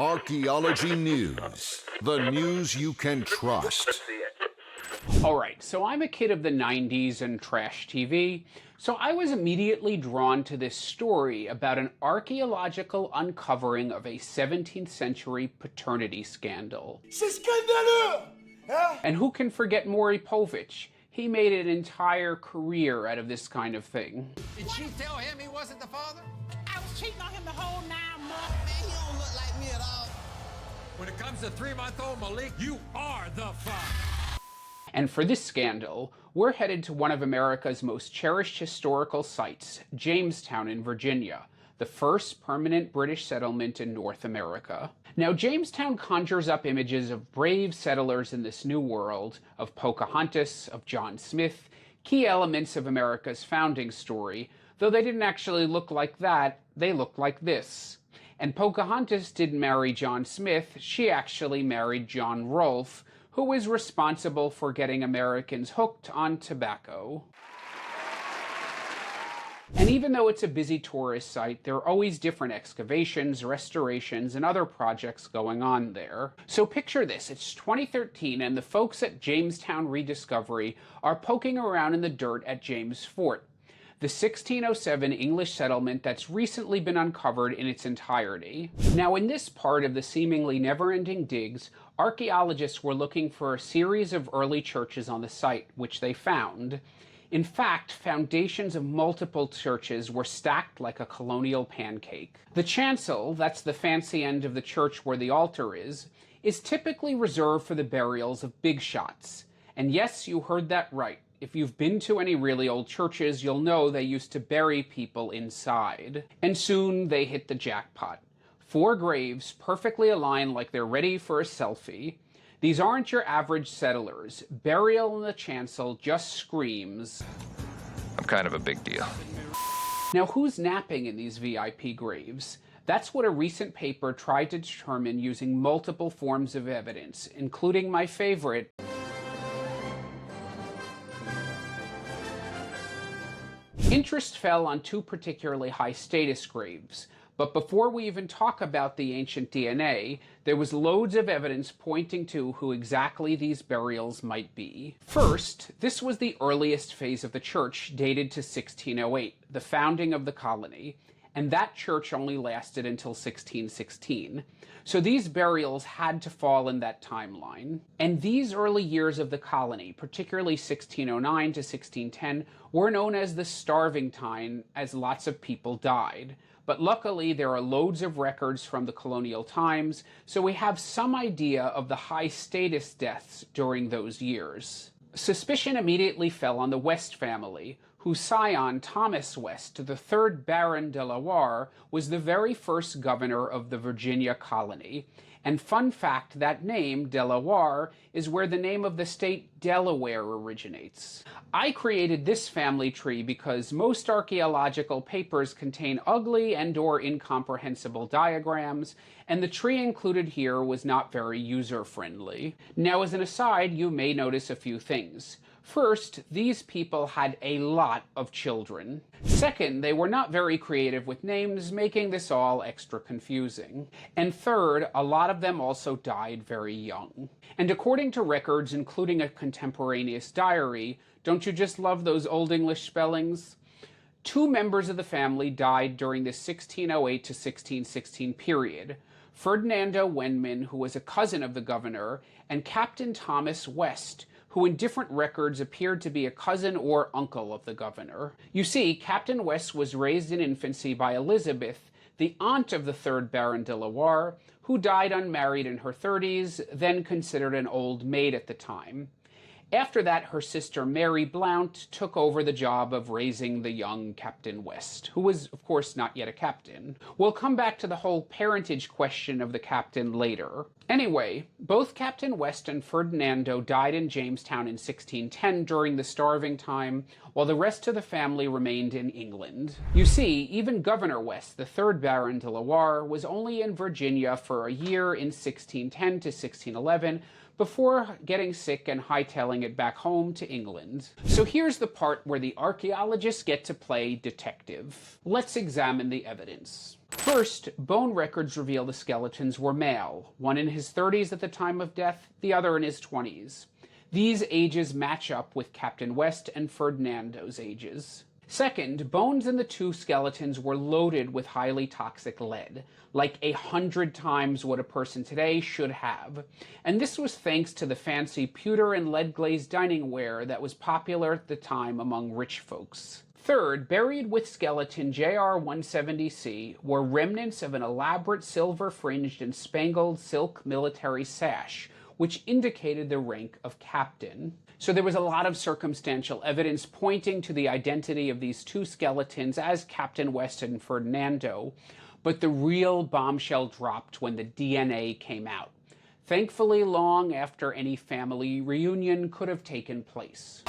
Archaeology News, the news you can trust. Alright, so I'm a kid of the 90s and trash TV, so I was immediately drawn to this story about an archaeological uncovering of a 17th century paternity scandal. C'est scandaleux! Huh? And who can forget Maury Povich? He made an entire career out of this kind of thing. Did she tell him he wasn't the father? I was cheating on him the whole 9 months. Man, you don't look like me at all. When it comes to 3-month-old Malik, you are the father. And for this scandal, we're headed to one of America's most cherished historical sites, Jamestown in Virginia, the first permanent British settlement in North America. Now, Jamestown conjures up images of brave settlers in this new world, of Pocahontas, of John Smith, key elements of America's founding story, though they didn't actually look like that, they looked like this. And Pocahontas didn't marry John Smith, she actually married John Rolfe, who was responsible for getting Americans hooked on tobacco. And even though it's a busy tourist site, there are always different excavations, restorations, and other projects going on there. So picture this, it's 2013 and the folks at Jamestown Rediscovery are poking around in the dirt at James Fort, the 1607 English settlement that's recently been uncovered in its entirety. Now, in this part of the seemingly never-ending digs, archaeologists were looking for a series of early churches on the site, which they found. In fact, foundations of multiple churches were stacked like a colonial pancake. The chancel, that's the fancy end of the church where the altar is typically reserved for the burials of big shots. And yes, you heard that right. If you've been to any really old churches, you'll know they used to bury people inside. And soon they hit the jackpot. 4 graves perfectly aligned like they're ready for a selfie. These aren't your average settlers. Burial in the chancel just screams, I'm kind of a big deal. Now, who's napping in these VIP graves? That's what a recent paper tried to determine using multiple forms of evidence, including my favorite, interest fell on 2 particularly high-status graves. But before we even talk about the ancient DNA, there was loads of evidence pointing to who exactly these burials might be. First, this was the earliest phase of the church, dated to 1608, the founding of the colony, and that church only lasted until 1616. So these burials had to fall in that timeline. And these early years of the colony, particularly 1609 to 1610, were known as the starving time, as lots of people died. But luckily, there are loads of records from the colonial times, so we have some idea of the high-status deaths during those years. Suspicion immediately fell on the West family, whose scion, Thomas West, the 3rd Baron de la Warre, was the very first governor of the Virginia colony. And fun fact, that name, de la Warre, is where the name of the state Delaware originates. I created this family tree because most archaeological papers contain ugly and/or incomprehensible diagrams, and the tree included here was not very user-friendly. Now, as an aside, you may notice a few things. First, these people had a lot of children. Second, they were not very creative with names, making this all extra confusing. And third, a lot of them also died very young. And according to records, including a contemporaneous diary, don't you just love those Old English spellings? 2 members of the family died during the 1608 to 1616 period. Ferdinando Wenman, who was a cousin of the governor, and Captain Thomas West, who in different records appeared to be a cousin or uncle of the governor. You see, Captain West was raised in infancy by Elizabeth, the aunt of the 3rd Baron de la Warre, who died unmarried in her 30s, then considered an old maid at the time. After that, her sister Mary Blount took over the job of raising the young Captain West, who was, of course, not yet a captain. We'll come back to the whole parentage question of the captain later. Anyway, both Captain West and Ferdinando died in Jamestown in 1610 during the starving time, while the rest of the family remained in England. You see, even Governor West, the 3rd Baron de la Warre, was only in Virginia for a year in 1610 to 1611, before getting sick and hightailing it back home to England. So here's the part where the archaeologists get to play detective. Let's examine the evidence. First, bone records reveal the skeletons were male, one in his 30s at the time of death, the other in his 20s. These ages match up with Captain West and Ferdinando's ages. Second, bones in the two skeletons were loaded with highly toxic lead, like 100 times what a person today should have. And this was thanks to the fancy pewter and lead-glazed dining ware that was popular at the time among rich folks. Third, buried with skeleton JR-170C were remnants of an elaborate silver-fringed and spangled silk military sash, which indicated the rank of captain. So there was a lot of circumstantial evidence pointing to the identity of these two skeletons as Captain West and Ferdinando, but the real bombshell dropped when the DNA came out, thankfully long after any family reunion could have taken place.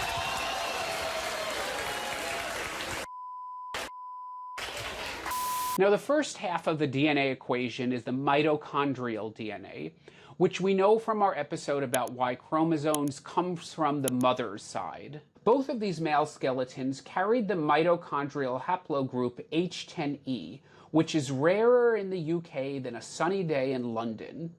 Now, the first half of the DNA equation is the mitochondrial DNA, which we know from our episode about why chromosomes comes from the mother's side. Both of these male skeletons carried the mitochondrial haplogroup H10E, which is rarer in the UK than a sunny day in London.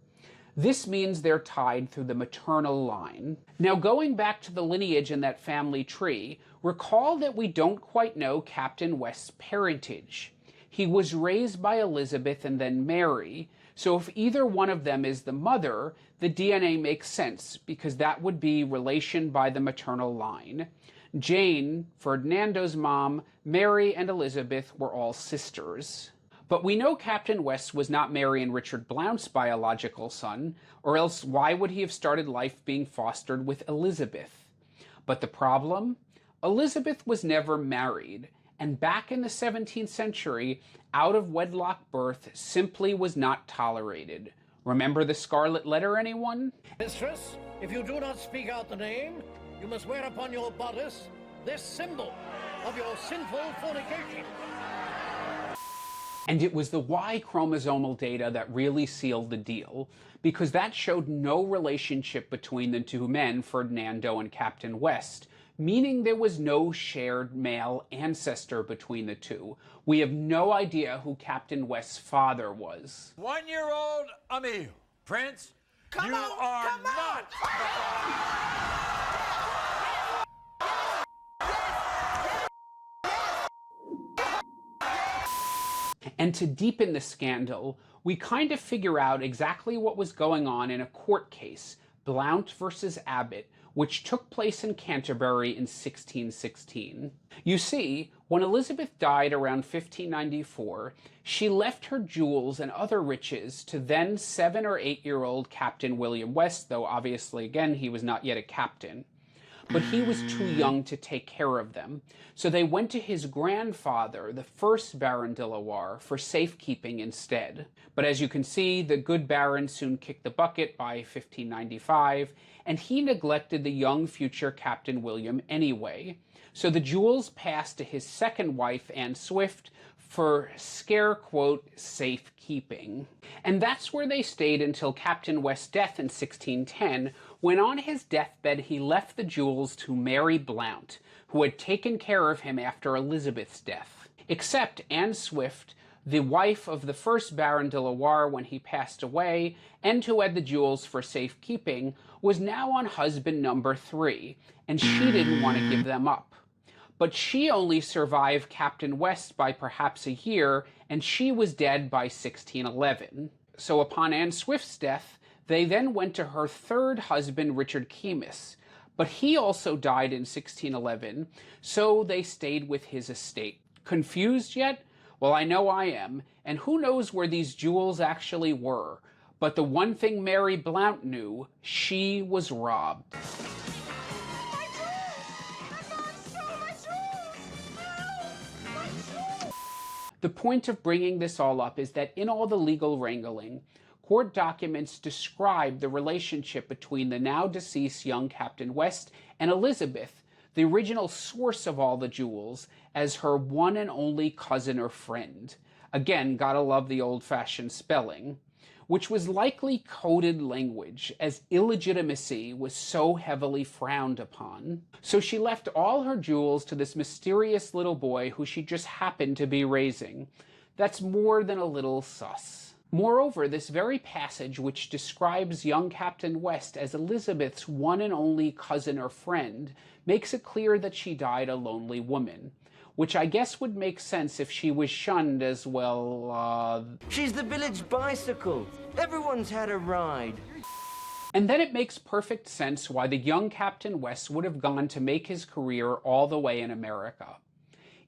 This means they're tied through the maternal line. Now, going back to the lineage in that family tree, recall that we don't quite know Captain West's parentage. He was raised by Elizabeth and then Mary, so if either one of them is the mother, the DNA makes sense, because that would be relation by the maternal line. Jane, Ferdinando's mom, Mary, and Elizabeth were all sisters. But we know Captain West was not Mary and Richard Blount's biological son, or else why would he have started life being fostered with Elizabeth? But the problem? Elizabeth was never married, and back in the 17th century, out-of-wedlock birth simply was not tolerated. Remember the Scarlet Letter, anyone? Mistress, if you do not speak out the name, you must wear upon your bodice this symbol of your sinful fornication. And it was the Y chromosomal data that really sealed the deal, because that showed no relationship between the two men, Ferdinando and Captain West, meaning there was no shared male ancestor between the two. We have no idea who Captain West's father was. 1-year-old Emil. Prince, you are not. And to deepen the scandal, we kind of figure out exactly what was going on in a court case, Blount versus Abbott, which took place in Canterbury in 1616. You see, when Elizabeth died around 1594, she left her jewels and other riches to then 7- or 8-year-old Captain William West, though obviously, again, he was not yet a captain. But he was too young to take care of them, so they went to his grandfather, the first Baron de la Warre, for safekeeping instead. But as you can see, the good Baron soon kicked the bucket by 1595, and he neglected the young future Captain William anyway. So the jewels passed to his second wife, Anne Swift, for scare quote safekeeping. And that's where they stayed until Captain West's death in 1610, when on his deathbed he left the jewels to Mary Blount, who had taken care of him after Elizabeth's death. Except Anne Swift, the wife of the first Baron de la Warre when he passed away, and who had the jewels for safekeeping, was now on husband number 3, and she didn't want to give them up. But she only survived Captain West by perhaps a year, and she was dead by 1611. So upon Anne Swift's death, they then went to her third husband, Richard Keymis, but he also died in 1611, so they stayed with his estate. Confused yet? Well, I know I am, and who knows where these jewels actually were. But the one thing Mary Blount knew, she was robbed. The point of bringing this all up is that in all the legal wrangling, court documents describe the relationship between the now deceased young Captain West and Elizabeth, the original source of all the jewels, as her one and only cousin or friend. Again, gotta love the old-fashioned spelling. Which was likely coded language, as illegitimacy was so heavily frowned upon. So she left all her jewels to this mysterious little boy who she just happened to be raising. That's more than a little sus. Moreover, this very passage, which describes young Captain West as Elizabeth's one and only cousin or friend, makes it clear that she died a lonely woman, which I guess would make sense if she was shunned as, well, She's the village bicycle. Everyone's had a ride. And then it makes perfect sense why the young Captain West would have gone to make his career all the way in America.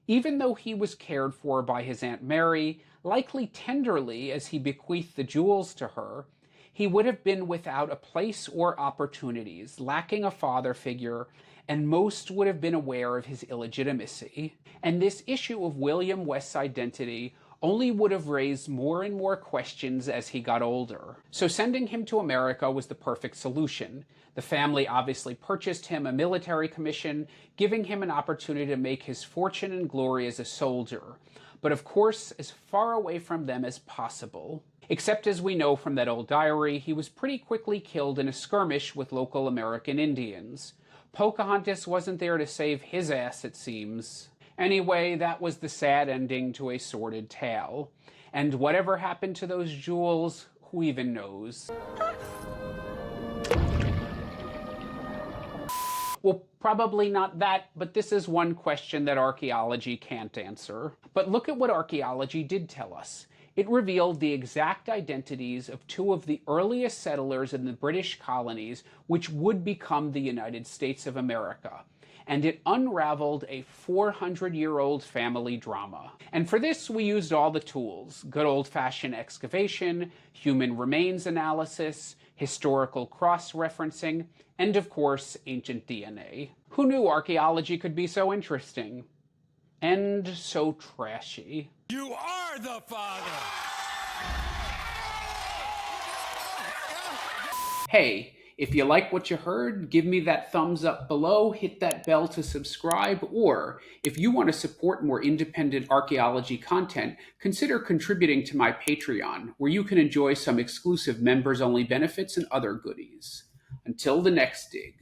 Even though he was cared for by his Aunt Mary, likely tenderly as he bequeathed the jewels to her, he would have been without a place or opportunities, lacking a father figure, and most would have been aware of his illegitimacy. And this issue of William West's identity only would have raised more and more questions as he got older. So sending him to America was the perfect solution. The family obviously purchased him a military commission, giving him an opportunity to make his fortune and glory as a soldier, but of course as far away from them as possible. Except, as we know from that old diary, he was pretty quickly killed in a skirmish with local American Indians. Pocahontas wasn't there to save his ass, it seems. Anyway, that was the sad ending to a sordid tale. And whatever happened to those jewels, who even knows? Well, probably not that, but this is one question that archaeology can't answer. But look at what archaeology did tell us. It revealed the exact identities of two of the earliest settlers in the British colonies, which would become the United States of America. And it unraveled a 400-year-old family drama. And for this, we used all the tools: good old-fashioned excavation, human remains analysis, historical cross-referencing, and of course, ancient DNA. Who knew archaeology could be so interesting? And so trashy. You are the father! Hey, if you like what you heard, give me that thumbs up below, hit that bell to subscribe, or if you want to support more independent archaeology content, consider contributing to my Patreon, where you can enjoy some exclusive members-only benefits and other goodies. Until the next dig.